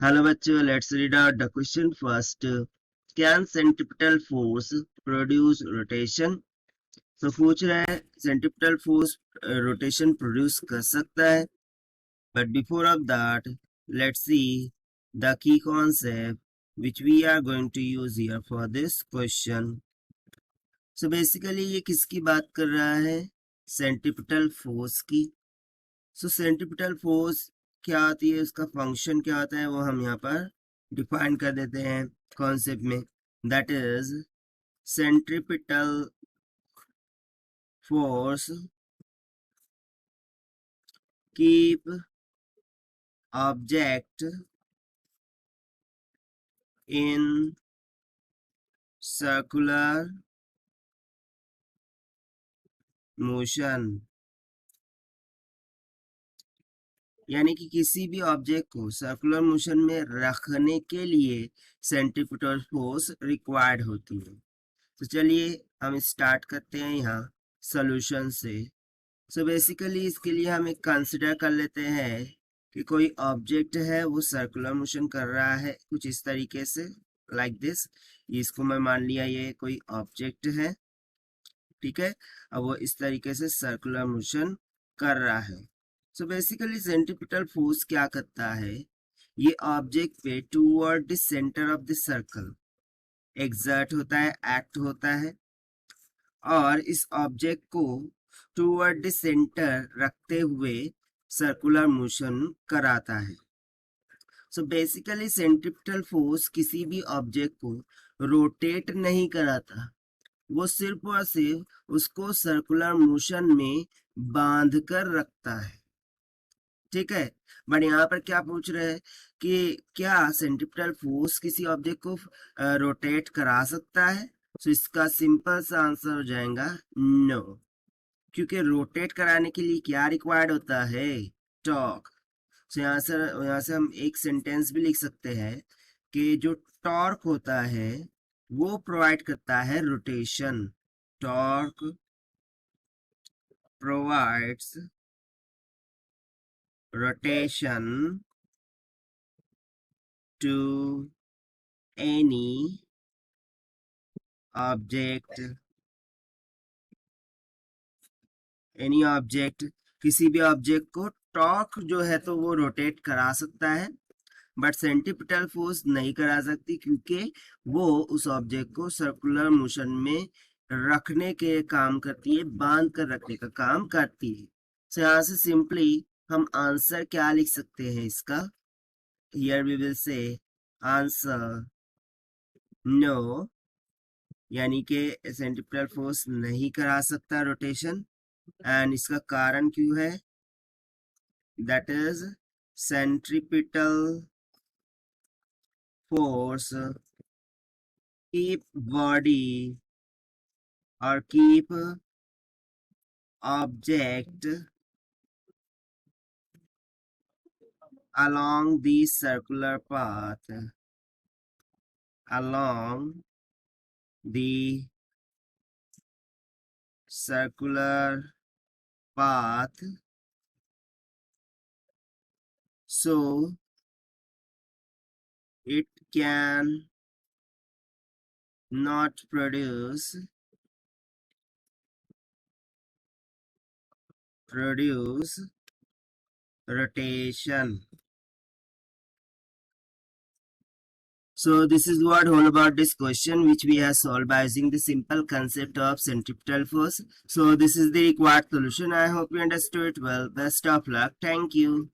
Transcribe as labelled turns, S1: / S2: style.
S1: Hello बच्चों, let's read out the question first. Can centripetal force produce rotation? तो पूछ रहे हैं सेंट्रिपिटल फोर्स रोटेशन प्रोड्यूस कर सकता है, but before of that let's see the key concept which we are going to use here for this question. So basically ये किसकी बात कर रहा है? सेंट्रिपिटल फोर्स की। सो सेंट्रिपिटल फोर्स क्या आती है, उसका फंक्शन क्या होता है, वो हम यहाँ पर डिफाइन कर देते हैं कॉन्सेप्ट में। That is centripetal force keep object in circular motion. यानी कि किसी भी ऑब्जेक्ट को सर्कुलर मोशन में रखने के लिए सेंट्रिपिटल फोर्स रिक्वायर्ड होती है। तो चलिए हम स्टार्ट करते हैं यहाँ सोल्यूशन से। सो बेसिकली इसके लिए हम एक कंसिडर कर लेते हैं कि कोई ऑब्जेक्ट है, वो सर्कुलर मोशन कर रहा है कुछ इस तरीके से, लाइक दिस। इसको मैं मान लिया ये कोई ऑब्जेक्ट है, ठीक है। अब वो इस तरीके से सर्कुलर मोशन कर रहा है। सो बेसिकली सेंट्रिपिटल फोर्स क्या करता है, ये ऑब्जेक्ट पे toward the centre of the circle exert होता है, एक्ट होता है, और इस ऑब्जेक्ट को टूवर्ड द सेंटर रखते हुए सर्कुलर मोशन कराता है। सो बेसिकली सेंट्रिपिटल फोर्स किसी भी ऑब्जेक्ट को रोटेट नहीं कराता, वो सिर्फ और सिर्फ उसको सर्कुलर मोशन में बांध कर रखता है, ठीक है। बट यहाँ पर क्या पूछ रहे हैं कि क्या सेंट्रिपिटल फोर्स किसी ऑब्जेक्ट को रोटेट करा सकता है? तो इसका सिंपल सा आंसर हो जाएगा नो, क्योंकि रोटेट कराने के लिए क्या रिक्वायर्ड होता है? टॉर्क। तो यहाँ से हम एक सेंटेंस भी लिख सकते हैं कि जो टॉर्क होता है वो प्रोवाइड करता है rotation. Torque provides rotation to any object, किसी भी ऑब्जेक्ट को टॉर्क जो है तो वो रोटेट करा सकता है, बट सेंट्रिपिटल फोर्स नहीं करा सकती, क्योंकि वो उस ऑब्जेक्ट को सर्कुलर मोशन में रखने के काम करती है, बांध कर रखने का काम करती है। तो यहाँ से सिंपली हम आंसर क्या लिख सकते हैं इसका? Here we will say answer no, यानी कि सेंट्रिपिटल फोर्स नहीं करा सकता रोटेशन। एंड इसका कारण क्यों है? That is centripetal force keep body or keep object along the circular path, along the circular path, so it can not produce rotation. So this is what all about this question, which we have solved by using the simple concept of centripetal force. So this is the required solution. I hope you understood it well. Best of luck. Thank you.